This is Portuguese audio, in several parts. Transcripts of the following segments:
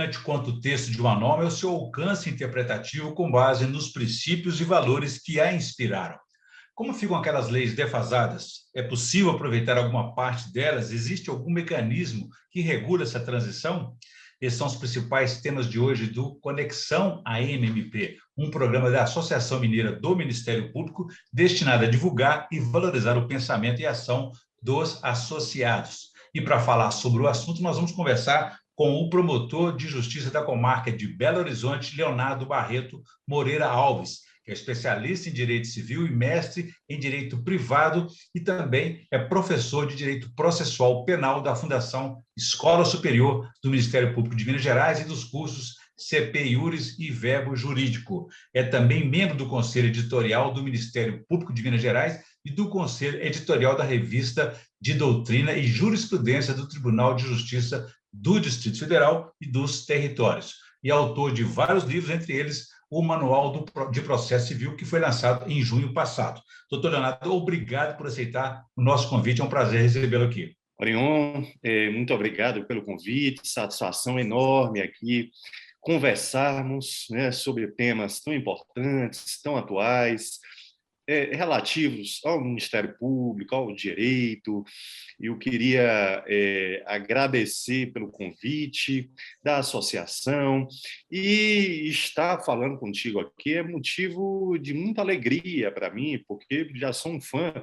importante quanto o texto de uma norma é o seu alcance interpretativo com base nos princípios e valores que a inspiraram. Como ficam aquelas leis defasadas? É possível aproveitar alguma parte delas? Existe algum mecanismo que regula essa transição? Esses são os principais temas de hoje do Conexão AMMP, um programa da Associação Mineira do Ministério Público destinado a divulgar e valorizar o pensamento e ação dos associados. E para falar sobre o assunto, nós vamos conversar com o promotor de justiça da comarca de Belo Horizonte, Leonardo Barreto Moreira Alves, que é especialista em direito civil e mestre em direito privado e também é professor de direito processual penal da Fundação Escola Superior do Ministério Público de Minas Gerais e dos cursos CP Iuris e Verbo Jurídico. É também membro do Conselho Editorial do Ministério Público de Minas Gerais e do Conselho Editorial da Revista de Doutrina e Jurisprudência do Tribunal de Justiça do Distrito Federal e dos Territórios. E autor de vários livros, entre eles o Manual de Processo Civil, que foi lançado em junho passado. Doutor Leonardo, obrigado por aceitar o nosso convite, é um prazer recebê-lo aqui. Orion, muito obrigado pelo convite, satisfação enorme aqui conversarmos, né, sobre temas tão importantes, tão atuais, relativos ao Ministério Público, ao direito. Eu queria agradecer pelo convite da associação e estar falando contigo aqui é motivo de muita alegria para mim, porque já sou um fã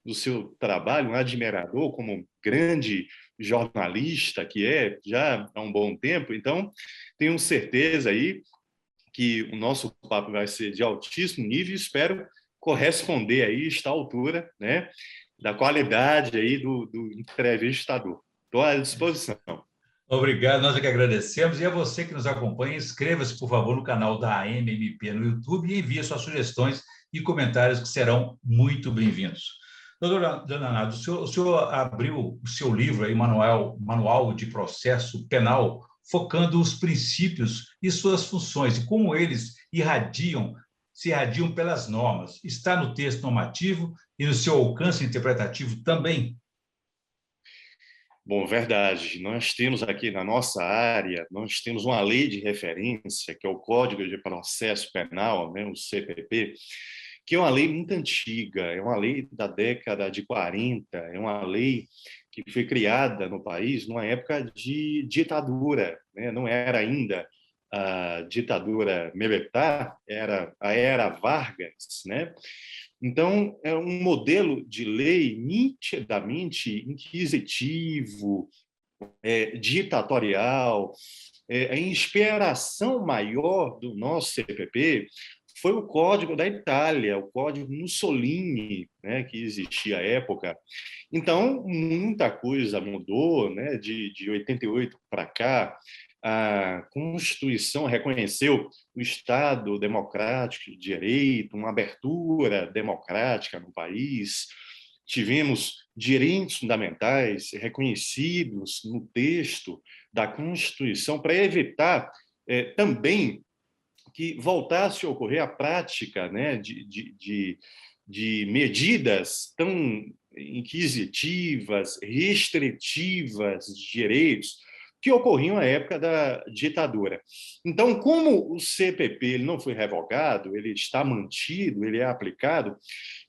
do seu trabalho, um admirador como grande jornalista que já há um bom tempo. Então, tenho certeza aí que o nosso papo vai ser de altíssimo nível e espero corresponder aí, esta altura, né, da qualidade aí do entrevistador. Estou à disposição. Obrigado, nós é que agradecemos. E a você que nos acompanha, inscreva-se, por favor, no canal da AMMP no YouTube e envie suas sugestões e comentários que serão muito bem-vindos. Doutor Leonardo, o senhor abriu o seu livro, aí, Manual de Processo Penal, focando os princípios e suas funções e como eles se irradiam pelas normas. Está no texto normativo e no seu alcance interpretativo também? Bom, verdade. Nós temos aqui na nossa área, nós temos uma lei de referência, que é o Código de Processo Penal, né, o CPP, que é uma lei muito antiga, é uma lei da década de 40, é uma lei que foi criada no país numa época de ditadura, né? Não era ainda a ditadura militar, era a era Vargas, né? Então, é um modelo de lei nitidamente inquisitivo, ditatorial. A inspiração maior do nosso CPP foi o Código da Itália, o Código Mussolini, né, que existia à época. Então, muita coisa mudou, né, de 88 para cá. A Constituição reconheceu o Estado democrático de direito, uma abertura democrática no país. Tivemos direitos fundamentais reconhecidos no texto da Constituição para evitar também que voltasse a ocorrer a prática, né, de medidas tão inquisitivas, restritivas de direitos que ocorriam à época da ditadura. Então, como o CPP ele não foi revogado, ele está mantido, ele é aplicado,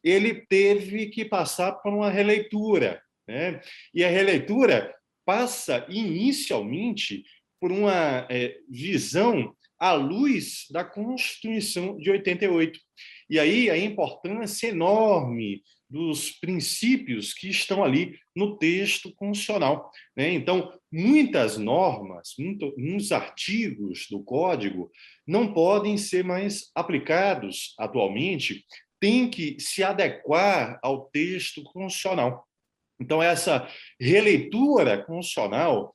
ele teve que passar por uma releitura, né? E a releitura passa inicialmente por uma visão à luz da Constituição de 88. E aí a importância enorme dos princípios que estão ali no texto constitucional, né? Então, muitas normas, muitos artigos do Código não podem ser mais aplicados atualmente, tem que se adequar ao texto constitucional. Então, essa releitura constitucional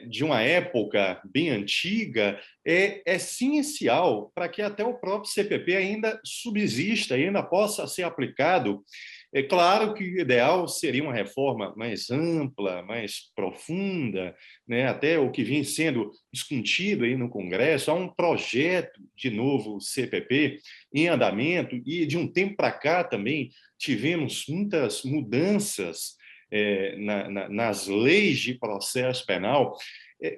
de uma época bem antiga é essencial para que até o próprio CPP ainda subsista, ainda possa ser aplicado. É claro que o ideal seria uma reforma mais ampla, mais profunda, né? Até o que vem sendo discutido aí no Congresso. Há um projeto de novo CPP em andamento e, de um tempo para cá, também tivemos muitas mudanças nas leis de processo penal.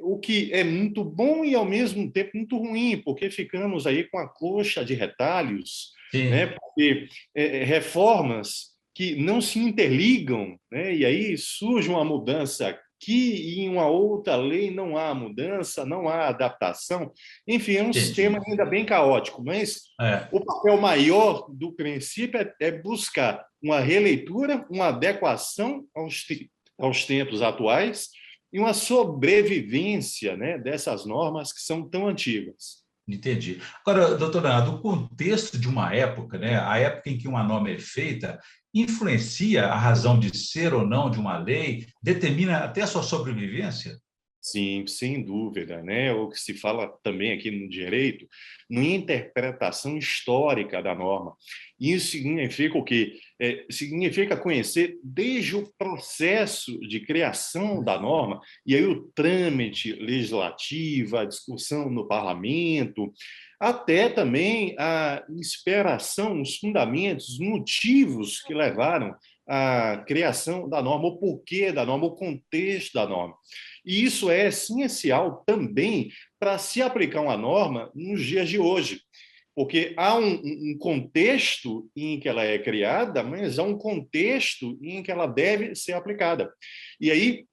o que é muito bom e, ao mesmo tempo, muito ruim, porque ficamos aí com a coxa de retalhos, né? Sim, Porque reformas que não se interligam, né? E aí surge uma mudança aqui e em uma outra lei não há mudança, não há adaptação. Enfim, é um sistema entendi. ainda bem caótico, mas É. o papel maior do princípio é buscar uma releitura, uma adequação aos tempos atuais e uma sobrevivência, né, dessas normas que são tão antigas. Entendi. Agora, doutor Leonardo, o contexto de uma época, né, a época em que uma norma é feita, influencia a razão de ser ou não de uma lei, determina até a sua sobrevivência? Sim, sem dúvida, né? O que se fala também aqui no direito, na interpretação histórica da norma. Isso significa o quê? Significa conhecer desde o processo de criação da norma, e aí o trâmite legislativo, a discussão no parlamento, até também a inspiração, os fundamentos, os motivos que levaram à criação da norma, o porquê da norma, o contexto da norma. E isso é essencial também para se aplicar uma norma nos dias de hoje, porque há um contexto em que ela é criada, mas há um contexto em que ela deve ser aplicada. E aí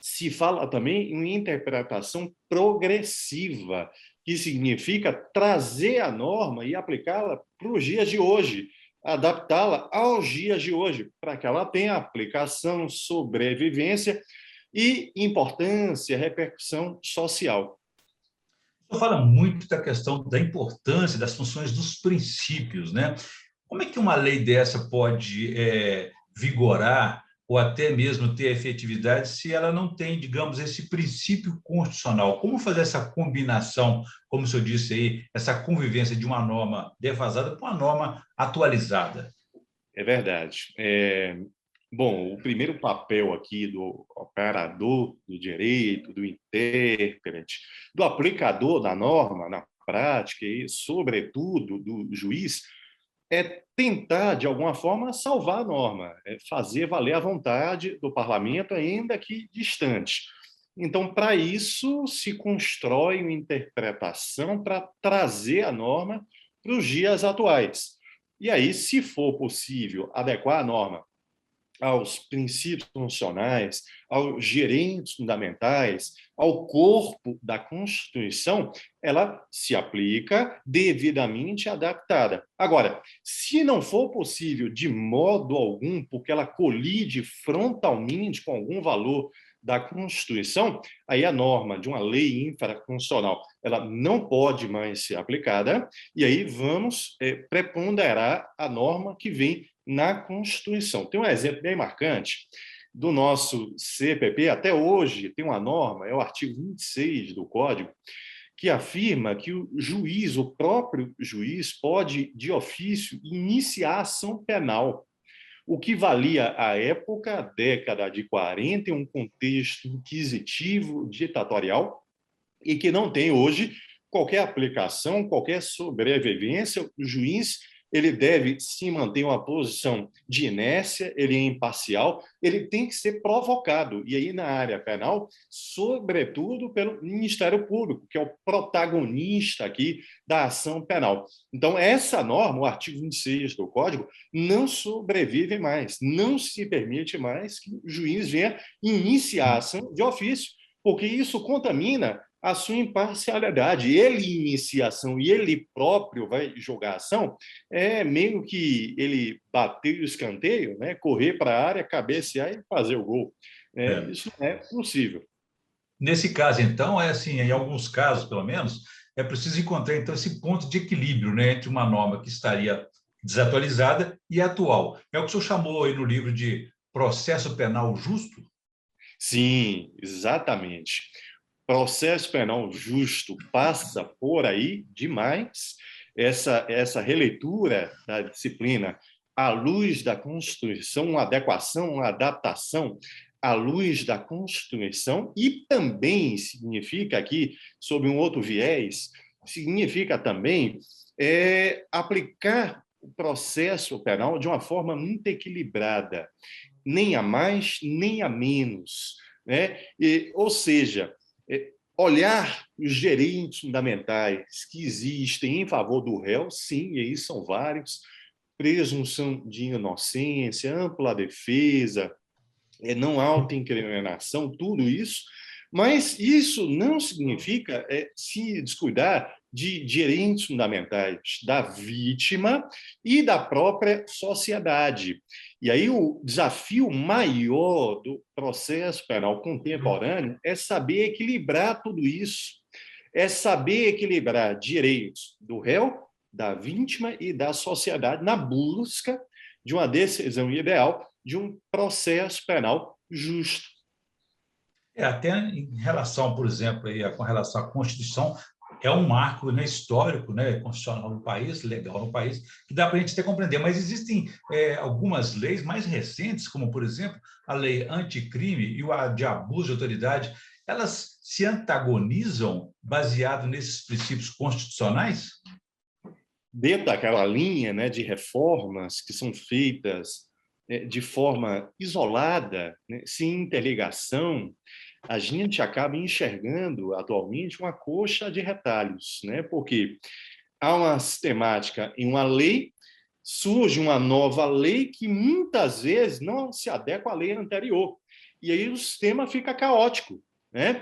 se fala também em interpretação progressiva, que significa trazer a norma e aplicá-la para os dias de hoje, adaptá-la aos dias de hoje, para que ela tenha aplicação, sobrevivência e importância, repercussão social. Você fala muito da questão da importância das funções dos princípios, né? Como é que uma lei dessa pode vigorar ou até mesmo ter efetividade se ela não tem, digamos, esse princípio constitucional? Como fazer essa combinação, como o senhor disse aí, essa convivência de uma norma defasada com uma norma atualizada? É verdade. Bom, o primeiro papel aqui do operador do direito, do intérprete, do aplicador da norma na prática e, sobretudo, do juiz, é tentar, de alguma forma, salvar a norma, é fazer valer a vontade do parlamento, ainda que distante. Então, para isso, se constrói uma interpretação para trazer a norma para os dias atuais. E aí, se for possível adequar a norma aos princípios constitucionais, aos gerentes fundamentais, ao corpo da Constituição, ela se aplica devidamente adaptada. Agora, se não for possível de modo algum, porque ela colide frontalmente com algum valor da Constituição, aí a norma de uma lei infraconstitucional ela não pode mais ser aplicada, e aí vamos preponderar a norma que vem na Constituição. Tem um exemplo bem marcante do nosso CPP, até hoje tem uma norma, é o artigo 26 do Código, que afirma que o juiz, o próprio juiz, pode, de ofício, iniciar ação penal, o que valia à época, a década de 40, em um contexto inquisitivo, ditatorial, e que não tem hoje qualquer aplicação, qualquer sobrevivência. O juiz ele deve se manter uma posição de inércia, ele é imparcial, ele tem que ser provocado. E aí, na área penal, sobretudo pelo Ministério Público, que é o protagonista aqui da ação penal. Então, essa norma, o artigo 26 do Código, não sobrevive mais, não se permite mais que o juiz venha iniciar a ação de ofício, porque isso contamina a sua imparcialidade. Ele inicia a ação e ele próprio vai jogar a ação, é meio que ele bater o escanteio, né? Correr para a área, cabecear e fazer o gol. É. Isso não é possível. Nesse caso, então, é assim, em alguns casos, pelo menos, é preciso encontrar, então, esse ponto de equilíbrio, né, entre uma norma que estaria desatualizada e atual. É o que o senhor chamou aí no livro de processo penal justo? Sim, exatamente. Processo penal justo passa por aí demais. Essa releitura da disciplina à luz da Constituição, uma adequação, uma adaptação à luz da Constituição, e também significa aqui, sob um outro viés, significa também aplicar o processo penal de uma forma muito equilibrada, nem a mais, nem a menos, né? Ou seja, olhar os direitos fundamentais que existem em favor do réu, sim, e aí são vários: presunção de inocência, ampla defesa, não autoincriminação, tudo isso, mas isso não significa se descuidar de direitos fundamentais da vítima e da própria sociedade. E aí o desafio maior do processo penal contemporâneo é saber equilibrar tudo isso, é saber equilibrar direitos do réu, da vítima e da sociedade na busca de uma decisão ideal, de um processo penal justo. Até em relação, por exemplo, aí, com relação à Constituição, é um marco, né, histórico, né, constitucional no país, legal no país, que dá para a gente até compreender. Mas existem algumas leis mais recentes, como, por exemplo, a lei anticrime e a de abuso de autoridade, elas se antagonizam baseado nesses princípios constitucionais? Dentro daquela linha, né, de reformas que são feitas de forma isolada, né, sem interligação, a gente acaba enxergando atualmente uma coxa de retalhos, né? Porque há uma sistemática em uma lei, surge uma nova lei que muitas vezes não se adequa à lei anterior. E aí o sistema fica caótico, né?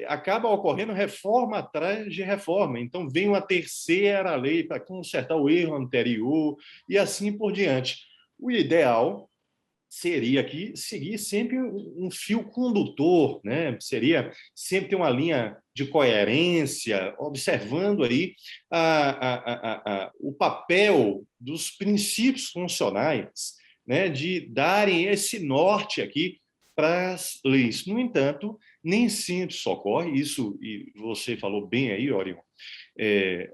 Acaba ocorrendo reforma atrás de reforma. Então, vem uma terceira lei para consertar o erro anterior e assim por diante. O ideal seria aqui seguir sempre um fio condutor, né? Seria sempre ter uma linha de coerência, observando aí o papel dos princípios funcionais, né? De darem esse norte aqui para as leis. No entanto, nem sempre isso ocorre, isso, e você falou bem aí, Orion,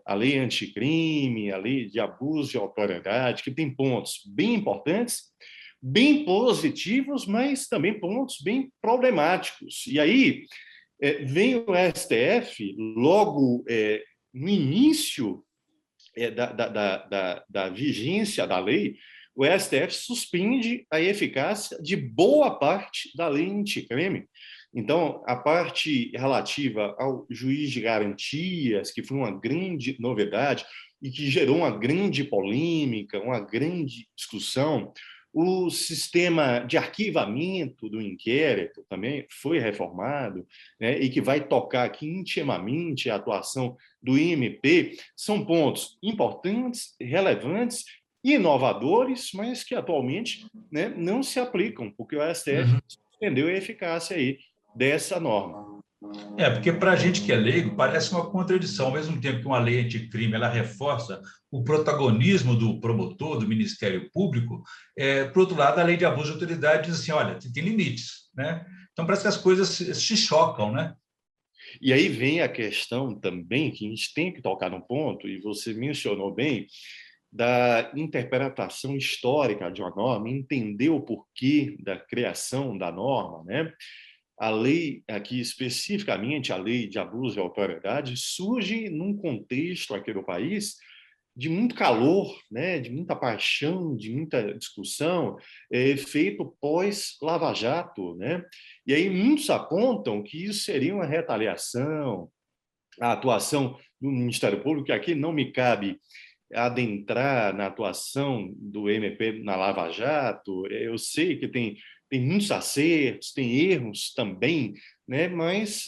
a lei anticrime, a lei de abuso de autoridade, que tem pontos bem importantes, bem positivos, mas também pontos bem problemáticos. E aí vem o STF, logo no início da vigência da lei, o STF suspende a eficácia de boa parte da lei anticrime. Então, a parte relativa ao juiz de garantias, que foi uma grande novidade e que gerou uma grande polêmica, uma grande discussão, o sistema de arquivamento do inquérito também foi reformado, né, e que vai tocar aqui intimamente a atuação do IMP. São pontos importantes, relevantes, inovadores, mas que atualmente, né, não se aplicam, porque o STF suspendeu a eficácia aí dessa norma. Porque para a gente que é leigo, parece uma contradição. Ao mesmo tempo que uma lei anticrime ela reforça o protagonismo do promotor, do Ministério Público, por outro lado, a lei de abuso de autoridade diz assim, olha, tem limites, né? Então, parece que as coisas se chocam, né? E aí vem a questão também, que a gente tem que tocar no ponto, e você mencionou bem, da interpretação histórica de uma norma, entender o porquê da criação da norma, né? A lei, aqui especificamente a lei de abuso de autoridade, surge num contexto aqui do país de muito calor, né, de muita paixão, de muita discussão, feito pós-Lava Jato, né? E aí muitos apontam que isso seria uma retaliação, a atuação do Ministério Público, que aqui não me cabe adentrar na atuação do MP na Lava Jato. Eu sei que tem muitos acertos, tem erros também, né? Mas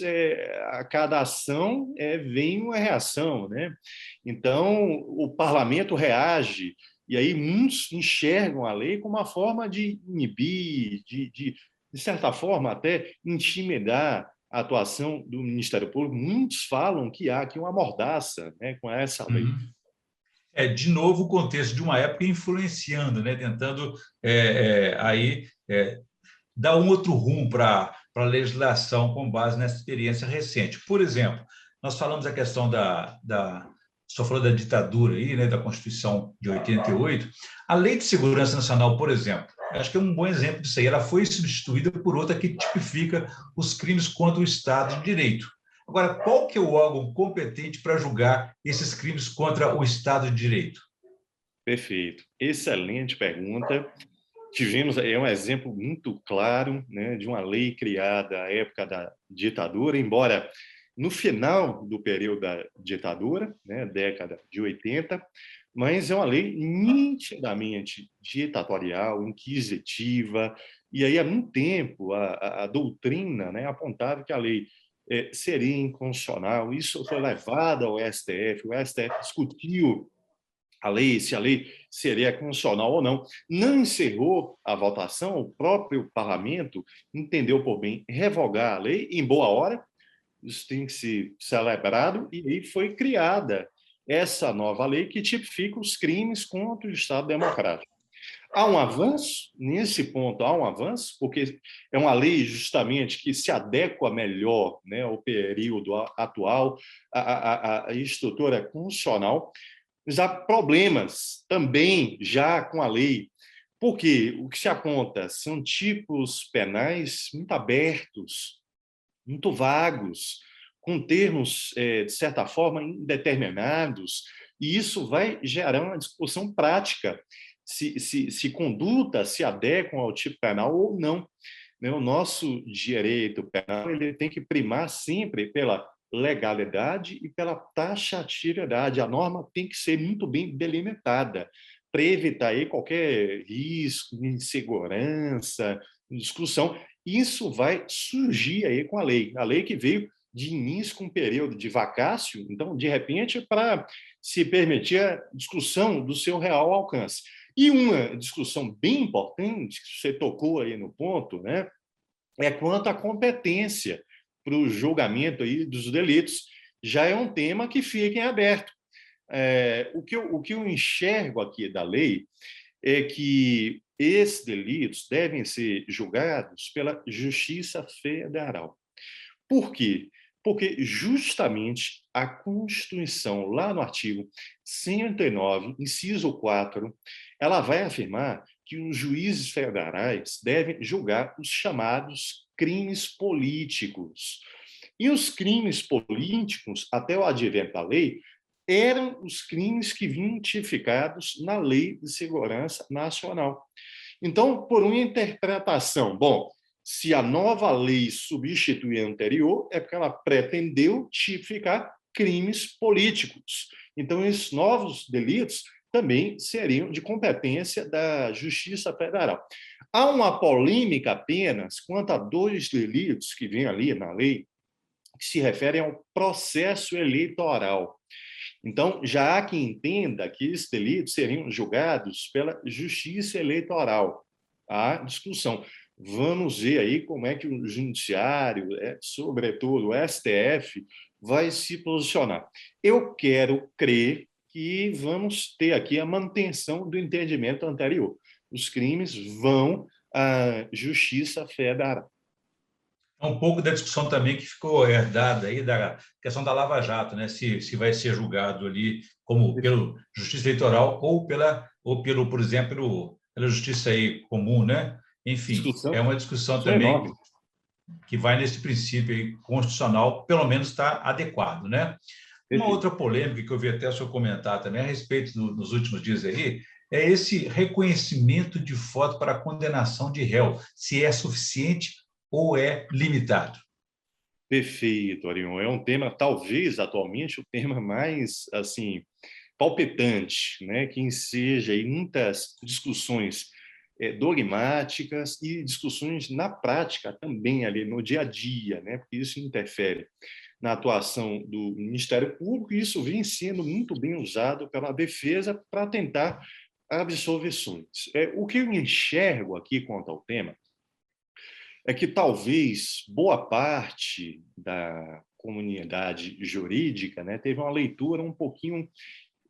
a cada ação vem uma reação, né? Então, o parlamento reage, e aí muitos enxergam a lei como uma forma de inibir, de certa forma, até intimidar a atuação do Ministério Público. Muitos falam que há aqui uma mordaça, né, com essa lei. De novo, o contexto de uma época influenciando, né, tentando dar um outro rumo para a legislação com base nessa experiência recente. Por exemplo, nós falamos a questão só falou da ditadura aí, né, da Constituição de 88. A Lei de Segurança Nacional, por exemplo, acho que é um bom exemplo disso aí. Ela foi substituída por outra que tipifica os crimes contra o Estado de Direito. Agora, qual que é o órgão competente para julgar esses crimes contra o Estado de Direito? Perfeito. Excelente pergunta. tivemos, é um exemplo muito claro, né, de uma lei criada à época da ditadura, embora no final do período da ditadura, né, década de 80, mas é uma lei nitidamente ditatorial, inquisitiva, e aí há muito tempo a doutrina, né, apontava que a lei seria inconstitucional. Isso foi levado ao STF, o STF discutiu a lei, se a lei seria constitucional ou não. Não encerrou a votação, o próprio parlamento entendeu por bem revogar a lei em boa hora, isso tem que ser celebrado, e aí foi criada essa nova lei que tipifica os crimes contra o Estado Democrático. Há um avanço, nesse ponto há um avanço, porque é uma lei justamente que se adequa melhor, né, ao período atual, à estrutura constitucional, mas há problemas também já com a lei, porque o que se aponta são tipos penais muito abertos, muito vagos, com termos, de certa forma, indeterminados, e isso vai gerar uma discussão prática, se condutas se adequam ao tipo penal ou não. Né? O nosso direito penal ele tem que primar sempre pela legalidade e pela taxatividade. A norma tem que ser muito bem delimitada para evitar aí qualquer risco, insegurança, discussão. Isso vai surgir aí com a lei que veio de início com um período de vacácio, então, de repente, para se permitir a discussão do seu real alcance. E uma discussão bem importante, que você tocou aí no ponto, né, é quanto à competência para o julgamento aí dos delitos. Já é um tema que fica em aberto. O que eu enxergo aqui da lei é que esses delitos devem ser julgados pela Justiça Federal. Por quê? Porque justamente a Constituição, lá no artigo 109, inciso 4, ela vai afirmar que os juízes federais devem julgar os chamados crimes políticos. E os crimes políticos, até o advento da lei, eram os crimes que vinham tipificados na Lei de Segurança Nacional. Então, por uma interpretação, bom, se a nova lei substitui a anterior, é porque ela pretendeu tipificar crimes políticos. Então, esses novos delitos também seriam de competência da Justiça Federal. Há uma polêmica apenas quanto a dois delitos que vêm ali na lei, que se referem ao processo eleitoral. Então, já há quem entenda que esses delitos seriam julgados pela Justiça Eleitoral. Há discussão. Vamos ver aí como é que o Judiciário, sobretudo o STF, vai se posicionar. Eu quero crer que vamos ter aqui a manutenção do entendimento anterior. Os crimes vão à Justiça Federal. É um pouco da discussão também que ficou herdada aí da questão da Lava Jato, né? Se vai ser julgado ali como pelo Justiça Eleitoral ou pelo, por exemplo, pela Justiça aí comum, né? Enfim, é Discussão, uma discussão discussão também enorme. que vai nesse princípio aí constitucional, pelo menos está adequado, né? Uma Perfeito. outra polêmica que eu vi até o senhor comentar também a respeito nos últimos dias aí é esse reconhecimento de fato para a condenação de réu, se é suficiente ou é limitado. Perfeito, Arion. É um tema, talvez, atualmente, o tema mais, assim, palpitante, né? Que enseja aí muitas discussões dogmáticas e discussões na prática também, ali no dia a dia, né? Porque isso interfere na atuação do Ministério Público e isso vem sendo muito bem usado pela defesa para tentar absolvições. O que eu enxergo aqui quanto ao tema é que talvez boa parte da comunidade jurídica, né, teve uma leitura um pouquinho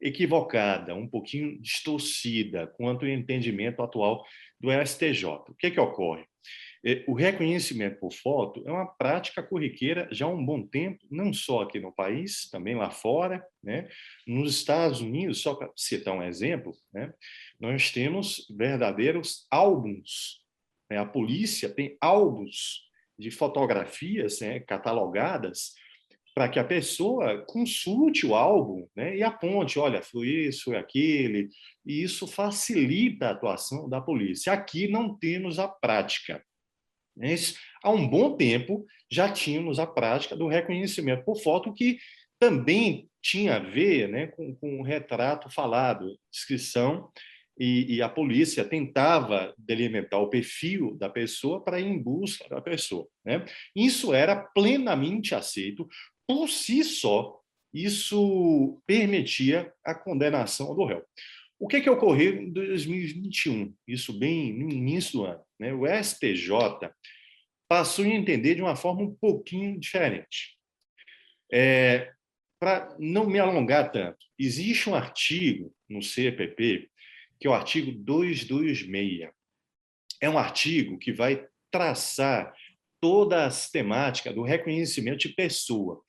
equivocada, um pouquinho distorcida quanto ao entendimento atual do STJ. O que ocorre? O reconhecimento por foto é uma prática corriqueira já há um bom tempo, não só aqui no país, também lá fora, né? Nos Estados Unidos, só para citar um exemplo, né? Nós temos verdadeiros álbuns, né? A polícia tem álbuns de fotografias, né, catalogadas para que a pessoa consulte o álbum, né, e aponte, olha, foi isso, foi aquele, e isso facilita a atuação da polícia. Aqui não temos a prática. Há um bom tempo já tínhamos a prática do reconhecimento por foto, que também tinha a ver, né, com o retrato falado, descrição, e a polícia tentava delimitar o perfil da pessoa para ir em busca da pessoa, né? Isso era plenamente aceito. Por si só, isso permitia a condenação do réu. O que ocorreu em 2021? Isso bem no início do ano, né? O STJ passou a entender de uma forma um pouquinho diferente. Para não me alongar tanto, existe um artigo no CPP, que é o artigo 226. É um artigo que vai traçar toda a sistemática do reconhecimento de pessoa.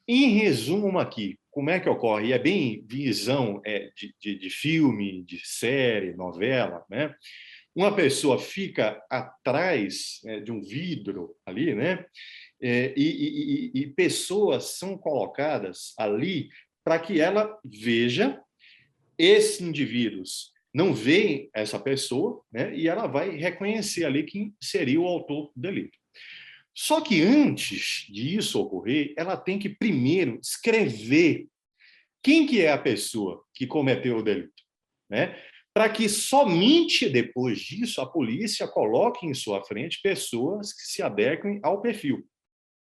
Em resumo aqui, como é que ocorre? E é bem visão de filme, de série, novela, né? Uma pessoa fica atrás, né, de um vidro ali, né? E pessoas são colocadas ali para que ela veja esses indivíduos. Não veem essa pessoa, né? E ela vai reconhecer ali quem seria o autor do delito. Só que antes disso ocorrer, ela tem que primeiro escrever quem que é a pessoa que cometeu o delito, né? Para que somente depois disso a polícia coloque em sua frente pessoas que se adequem ao perfil,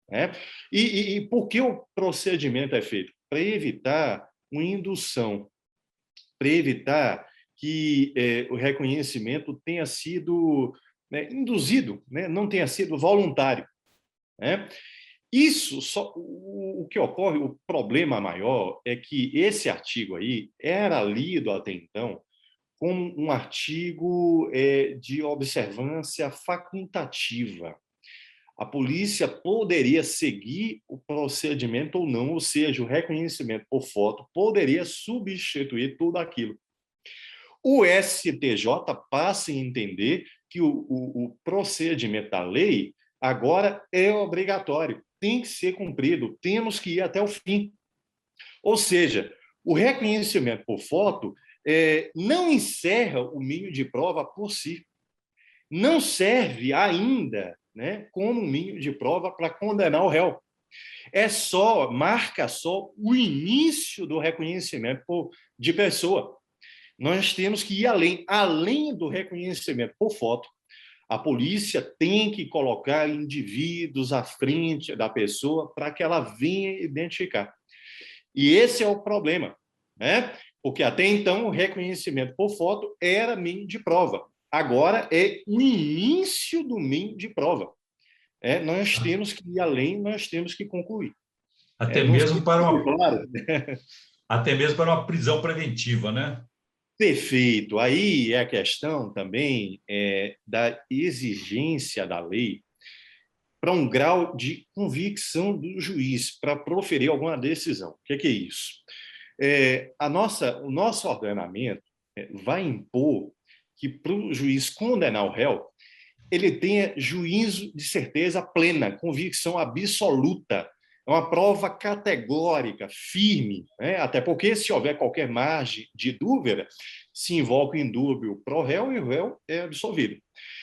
né? E por que o procedimento é feito? Para evitar uma indução, para evitar que o reconhecimento tenha sido, né, induzido, né? Não tenha sido voluntário, né? Isso só o que ocorre, o problema maior é que esse artigo aí era lido até então como um artigo de observância facultativa. A polícia poderia seguir o procedimento ou não, ou seja, o reconhecimento por foto poderia substituir tudo aquilo. O STJ passa a entender que o procedimento da lei agora é obrigatório, tem que ser cumprido, temos que ir até o fim. Ou seja, o reconhecimento por foto não encerra o meio de prova por si. Não serve ainda, né, como um meio de prova para condenar o réu. Marca só o início do reconhecimento de pessoa. Nós temos que ir além do reconhecimento por foto. A polícia tem que colocar indivíduos à frente da pessoa para que ela venha identificar. E esse é o problema, né? Porque até então o reconhecimento por foto era meio de prova. Agora é o início do meio de prova. Nós temos que ir além, nós temos que concluir. Até Não sei mesmo se ficou claro. até mesmo para uma prisão preventiva, né? Perfeito. Aí é a questão também da exigência da lei para um grau de convicção do juiz para proferir alguma decisão. O que é isso? O nosso ordenamento vai impor que, para o juiz condenar o réu, ele tenha juízo de certeza plena, convicção absoluta. É uma prova categórica, firme, né? Até porque, se houver qualquer margem de dúvida, se invoca o indúbio pro réu e o réu é absolvido.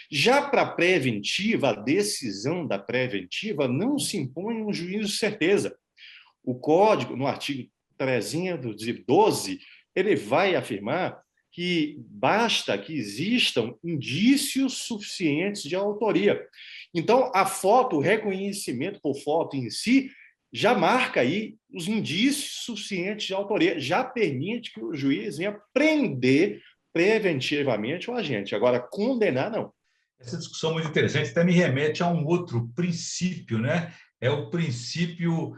Já para a preventiva, a decisão da preventiva não se impõe um juízo de certeza. O Código, no artigo 312, ele vai afirmar que basta que existam indícios suficientes de autoria. Então, a foto, o reconhecimento por foto em si, já marca aí os indícios suficientes de autoria, já permite que o juiz venha prender preventivamente o agente. Agora, condenar, não. Essa discussão é muito interessante, até me remete a um outro princípio, né? É o princípio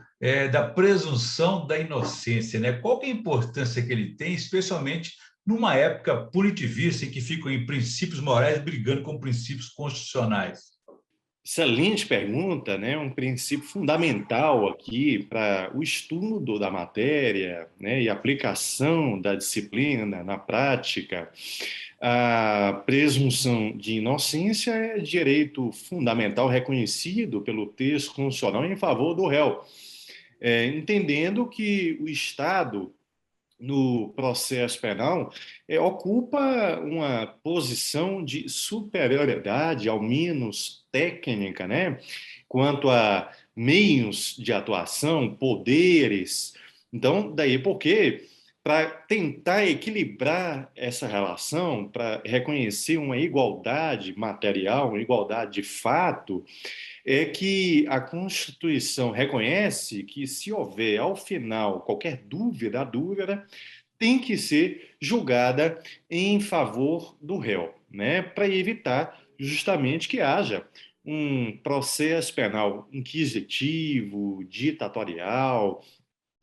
da presunção da inocência, né? Qual que é a importância que ele tem, especialmente numa época punitivista em que ficam em princípios morais brigando com princípios constitucionais? Excelente pergunta, né? Um princípio fundamental aqui para o estudo da matéria, né? E aplicação da disciplina na prática. A presunção de inocência é direito fundamental reconhecido pelo texto constitucional em favor do réu. entendendo que o Estado, no processo penal, ocupa uma posição de superioridade, ao menos técnica, né? Quanto a meios de atuação, poderes. Então, daí porque, para tentar equilibrar essa relação, para reconhecer uma igualdade material, uma igualdade de fato, é que a Constituição reconhece que, se houver, ao final, qualquer dúvida, a dúvida tem que ser julgada em favor do réu, né? Para evitar justamente que haja um processo penal inquisitivo, ditatorial,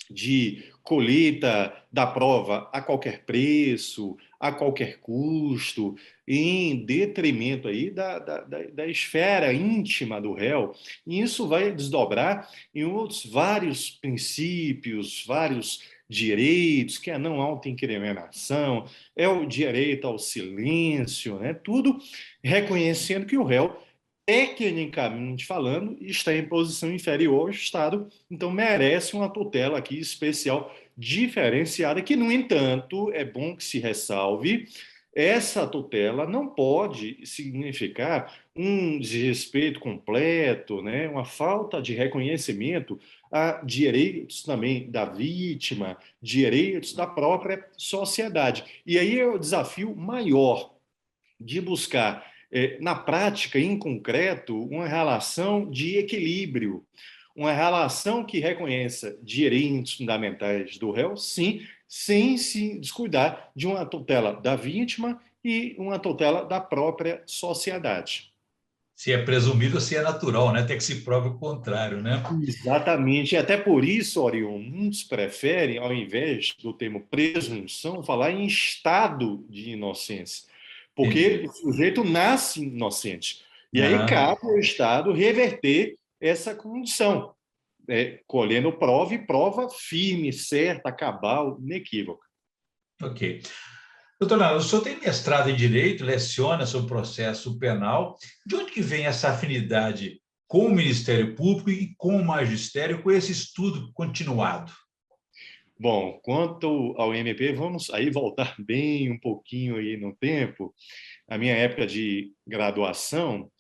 de colheita da prova a qualquer preço, a qualquer custo, em detrimento aí da esfera íntima do réu. E isso vai desdobrar em outros vários princípios, vários direitos, que é a não autoincriminação, é o direito ao silêncio, né? Tudo reconhecendo que o réu, tecnicamente falando, está em posição inferior ao Estado, então merece uma tutela aqui especial, diferenciada, que, no entanto, é bom que se ressalve, essa tutela não pode significar um desrespeito completo, né? Uma falta de reconhecimento a direitos também da vítima, direitos da própria sociedade. E aí é o desafio maior de buscar, na prática, em concreto, uma relação de equilíbrio, uma relação que reconheça direitos fundamentais do réu, sim, sem se descuidar de uma tutela da vítima e uma tutela da própria sociedade. Se é presumido, se é natural, né? Até que se prove o contrário, né? Exatamente. E até por isso, Orion, muitos preferem, ao invés do termo presunção, falar em estado de inocência, porque Entendi. o sujeito nasce inocente. E aí Aham. cabe ao Estado reverter essa condição, colhendo prova e prova firme, certa, cabal, inequívoca. Ok. Doutor Nara, o senhor tem mestrado em Direito, leciona sobre o processo penal. De onde que vem essa afinidade com o Ministério Público e com o magistério, com esse estudo continuado? Bom, quanto ao MP, vamos aí voltar bem um pouquinho aí no tempo. A minha época de graduação,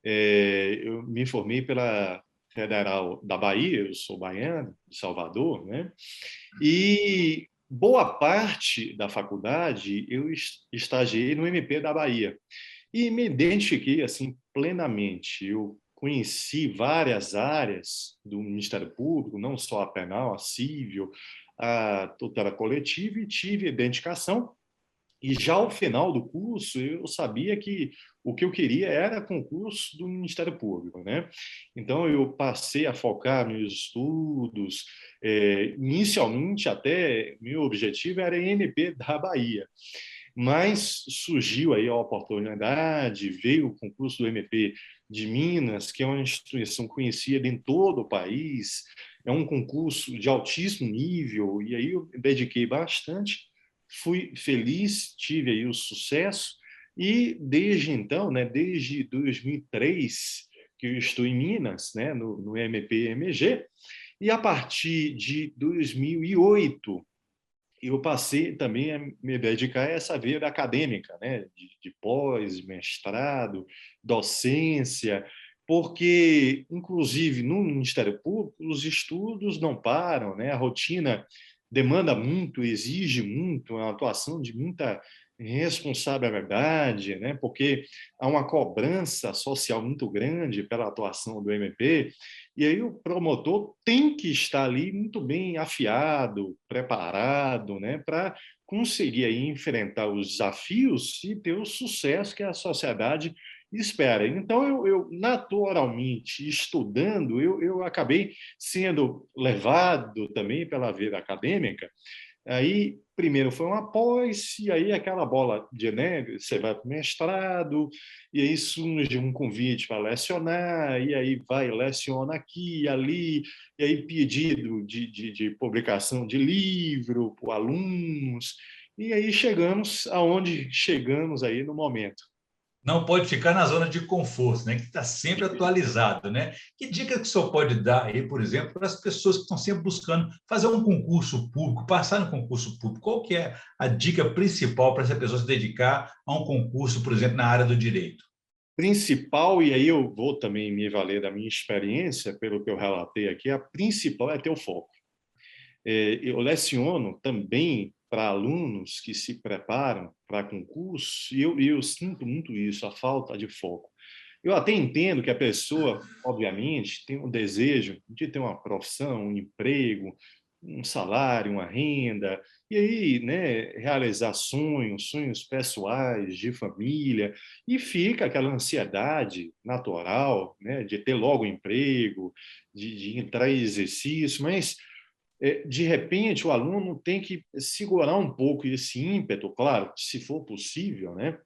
eu me formei pela Federal da Bahia, eu sou baiano, de Salvador, né? E boa parte da faculdade eu estagiei no MP da Bahia e me identifiquei assim plenamente. Eu conheci várias áreas do Ministério Público, não só a penal, a civil, a tutela coletiva, e tive identificação. E já ao final do curso, eu sabia que o que eu queria era concurso do Ministério Público, né? Então, eu passei a focar meus estudos. Inicialmente, até, meu objetivo era MP da Bahia. Mas surgiu aí a oportunidade, veio o concurso do MP de Minas, que é uma instituição conhecida em todo o país, é um concurso de altíssimo nível, e aí eu dediquei bastante, fui feliz, tive aí o sucesso, e desde então, né, desde 2003, que eu estou em Minas, né, no MP-MG, e a partir de 2008, eu passei também a me dedicar a essa vida acadêmica, né, de pós, mestrado, docência, porque, inclusive, no Ministério Público, os estudos não param, né, a rotina demanda muito, exige muito, uma atuação de muita responsabilidade, né, porque há uma cobrança social muito grande pela atuação do MP, e aí o promotor tem que estar ali muito bem afiado, preparado, né, para conseguir aí enfrentar os desafios e ter o sucesso que a sociedade espera. Então, eu naturalmente, estudando, eu acabei sendo levado também pela vida acadêmica. Aí, primeiro foi uma pós, e aí aquela bola de neve, você vai para o mestrado, e aí surge um convite para lecionar, e aí vai, leciona aqui e ali, e aí pedido de publicação de livro para alunos, e aí chegamos aonde chegamos aí no momento. Não pode ficar na zona de conforto, né? Que está sempre atualizado, né? Que dica que o senhor pode dar aí, por exemplo, para as pessoas que estão sempre buscando fazer um concurso público, passar no concurso público? Qual que é a dica principal para essa pessoa se dedicar a um concurso, por exemplo, na área do direito? Principal, e aí eu vou também me valer da minha experiência, pelo que eu relatei aqui, a principal é ter o foco. Eu leciono também para alunos que se preparam para concurso, e eu sinto muito isso, a falta de foco. Eu até entendo que a pessoa, obviamente, tem um desejo de ter uma profissão, um emprego, um salário, uma renda, e aí, né, realizar sonhos, sonhos pessoais, de família, e fica aquela ansiedade natural, né, de ter logo um emprego, de entrar em exercício, mas de repente o aluno tem que segurar um pouco esse ímpeto, claro, se for possível, né?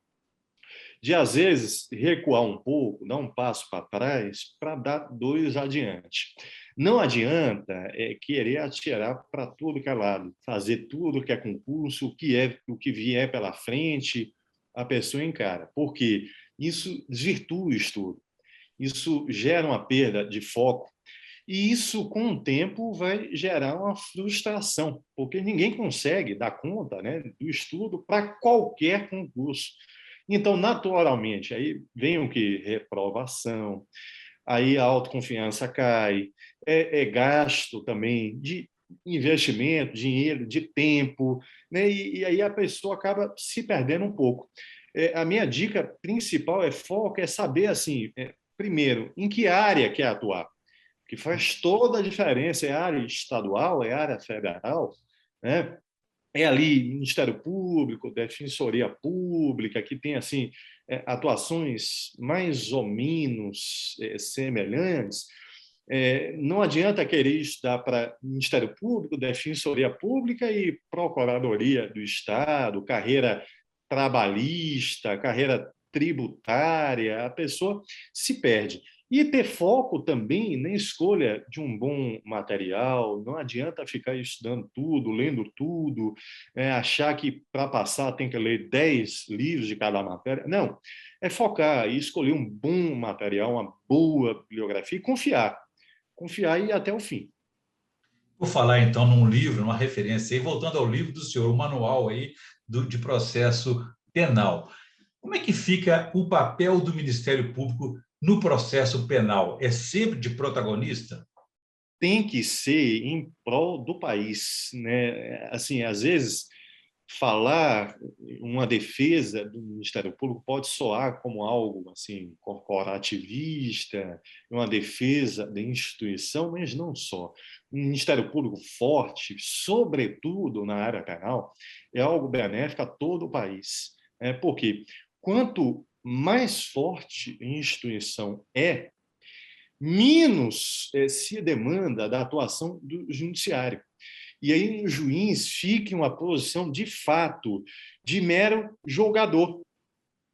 De às vezes recuar um pouco, dar um passo para trás para dar dois adiante. Não adianta querer atirar para tudo que é lado, fazer tudo que é concurso, o que vier pela frente, a pessoa encara, porque isso desvirtua o estudo, isso gera uma perda de foco. E isso, com o tempo, vai gerar uma frustração, porque ninguém consegue dar conta, né, do estudo para qualquer concurso. Então, naturalmente, aí vem o que? Reprovação, aí a autoconfiança cai, é gasto também de investimento, dinheiro, de tempo, né? E aí a pessoa acaba se perdendo um pouco. A minha dica principal é foco, é saber, assim, primeiro, em que área quer atuar, que faz toda a diferença, é área estadual, é área federal, né? É ali Ministério Público, Defensoria Pública, que tem assim atuações mais ou menos semelhantes. Não adianta querer estudar para Ministério Público, Defensoria Pública e Procuradoria do Estado, carreira trabalhista, carreira tributária, a pessoa se perde. E ter foco também na escolha de um bom material, não adianta ficar estudando tudo, lendo tudo, achar que para passar tem que ler 10 livros de cada matéria. Não, é focar e escolher um bom material, uma boa bibliografia e confiar e ir até o fim. Vou falar então num livro, numa referência aí, voltando ao livro do senhor, o manual aí de processo penal. Como é que fica o papel do Ministério Público no processo penal? É sempre de protagonista? Tem que ser em prol do país, né? Assim, às vezes falar uma defesa do Ministério Público pode soar como algo assim corporativista, uma defesa da instituição, mas não só. Um Ministério Público forte, sobretudo na área penal, é algo benéfico a todo o país. Porque quanto mais forte a instituição menos se demanda da atuação do judiciário. E aí o juiz fica em uma posição, de fato, de mero jogador.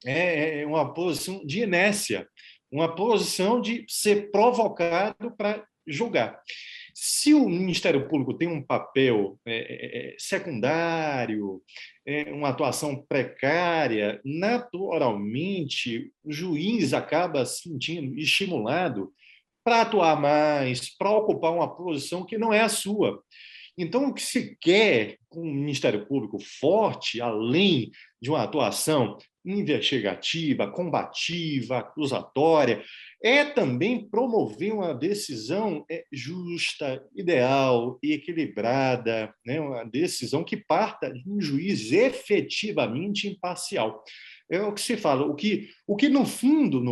É uma posição de inércia, uma posição de ser provocado para julgar. Se o Ministério Público tem um papel secundário, uma atuação precária, naturalmente o juiz acaba se sentindo estimulado para atuar mais, para ocupar uma posição que não é a sua. Então, o que se quer com um Ministério Público forte, além de uma atuação investigativa, combativa, acusatória, é também promover uma decisão justa, ideal e equilibrada, né? Uma decisão que parta de um juiz efetivamente imparcial. É o que se fala, o que no fundo,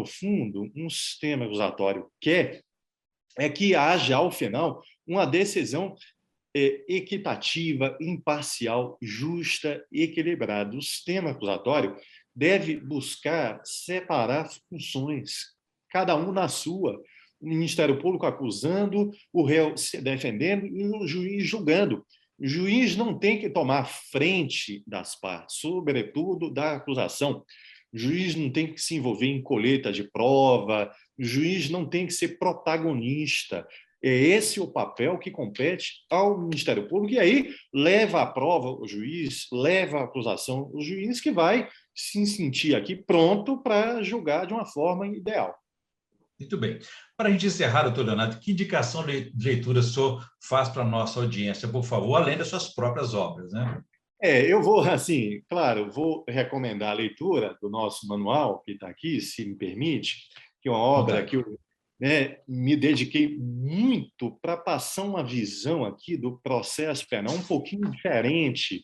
um sistema acusatório quer é que haja, ao final, uma decisão equitativa, imparcial, justa e equilibrada. O sistema acusatório deve buscar separar funções, cada um na sua. O Ministério Público acusando, o réu se defendendo e o juiz julgando. O juiz não tem que tomar frente das partes, sobretudo da acusação. O juiz não tem que se envolver em colheita de prova, o juiz não tem que ser protagonista. É esse o papel que compete ao Ministério Público, e aí leva à prova o juiz, leva à acusação o juiz, que vai se sentir aqui pronto para julgar de uma forma ideal. Muito bem. Para a gente encerrar, doutor Leonardo, que indicação de leitura o senhor faz para a nossa audiência, por favor, além das suas próprias obras, né? Eu vou, assim, claro, vou recomendar a leitura do nosso manual, que está aqui, se me permite, que é uma obra que eu, né, me dediquei muito para passar uma visão aqui do processo penal um pouquinho diferente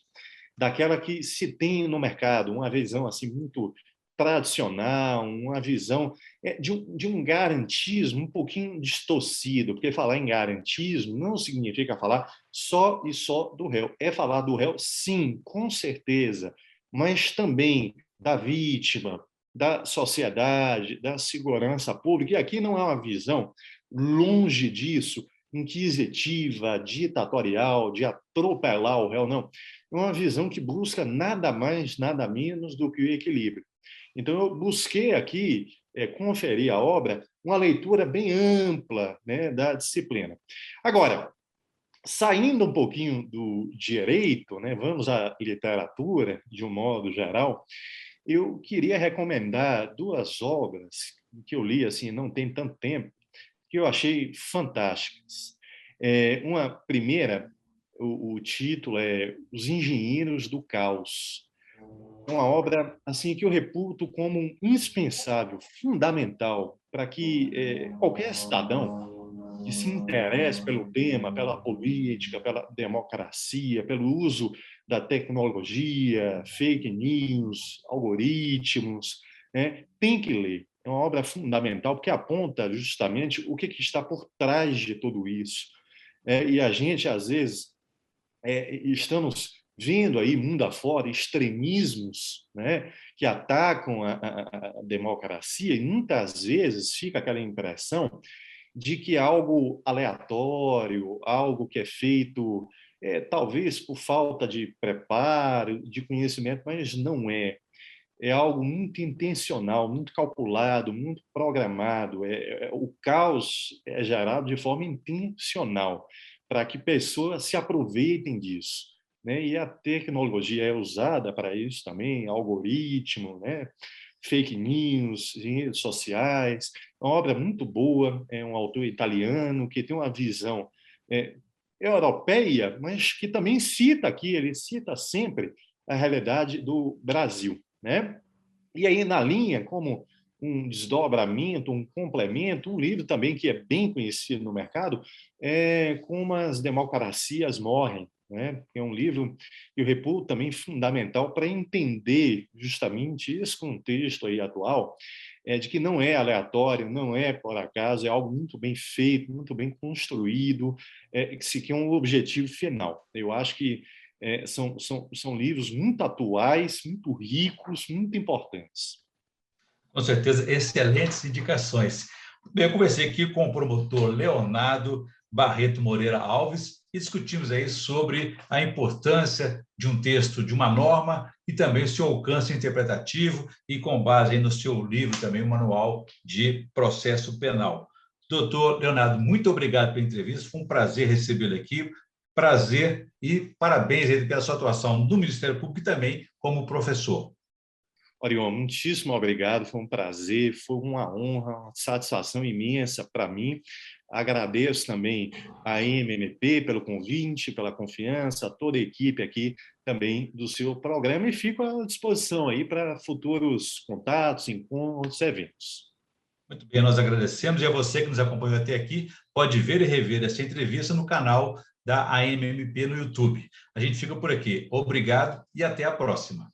daquela que se tem no mercado, uma visão assim muito tradicional, uma visão de um garantismo um pouquinho distorcido, porque falar em garantismo não significa falar só e só do réu. É falar do réu, sim, com certeza, mas também da vítima, da sociedade, da segurança pública. E aqui não é uma visão, longe disso, inquisitiva, ditatorial, de atropelar o réu, não. É uma visão que busca nada mais, nada menos do que o equilíbrio. Então, eu busquei aqui conferir a obra uma leitura bem ampla, né, da disciplina. Agora, saindo um pouquinho do direito, né, vamos à literatura, de um modo geral, eu queria recomendar duas obras que eu li, assim, não tem tanto tempo, que eu achei fantásticas. Uma primeira, o título é Os Engenheiros do Caos. É uma obra assim que eu reputo como indispensável, fundamental, para que qualquer cidadão que se interesse pelo tema, pela política, pela democracia, pelo uso da tecnologia, fake news, algoritmos, né, tem que ler. É uma obra fundamental porque aponta justamente o que está por trás de tudo isso. E a gente, às vezes, estamos vendo aí, mundo afora, extremismos, né, que atacam a democracia, e muitas vezes fica aquela impressão de que é algo aleatório, algo que é feito talvez por falta de preparo, de conhecimento, mas não é. É algo muito intencional, muito calculado, muito programado. O caos é gerado de forma intencional, para que pessoas se aproveitem disso, né? E a tecnologia é usada para isso também, algoritmo, né? Fake news, redes sociais. É uma obra muito boa, é um autor italiano que tem uma visão europeia, mas que também cita aqui, ele cita sempre a realidade do Brasil, né? E aí, na linha, como um desdobramento, um complemento, um livro também que é bem conhecido no mercado, é Como as Democracias Morrem, né? É um livro que eu reputo também fundamental para entender justamente esse contexto aí atual, de que não é aleatório, não é por acaso, é algo muito bem feito, muito bem construído, que se quer um objetivo final. Eu acho que são livros muito atuais, muito ricos, muito importantes. Com certeza, excelentes indicações. Bem, eu conversei aqui com o promotor Leonardo Barreto Moreira Alves e discutimos aí sobre a importância de um texto, de uma norma e também o seu alcance interpretativo e com base aí no seu livro também, o Manual de Processo Penal. Doutor Leonardo, muito obrigado pela entrevista, foi um prazer recebê-lo aqui, prazer e parabéns aí pela sua atuação no Ministério Público e também como professor. Orion, muitíssimo obrigado, foi um prazer, foi uma honra, uma satisfação imensa para mim. Agradeço também à MMP pelo convite, pela confiança, a toda a equipe aqui também do seu programa e fico à disposição aí para futuros contatos, encontros, eventos. Muito bem, nós agradecemos e a você que nos acompanhou até aqui, pode ver e rever essa entrevista no canal da AMMP no YouTube. A gente fica por aqui. Obrigado e até a próxima.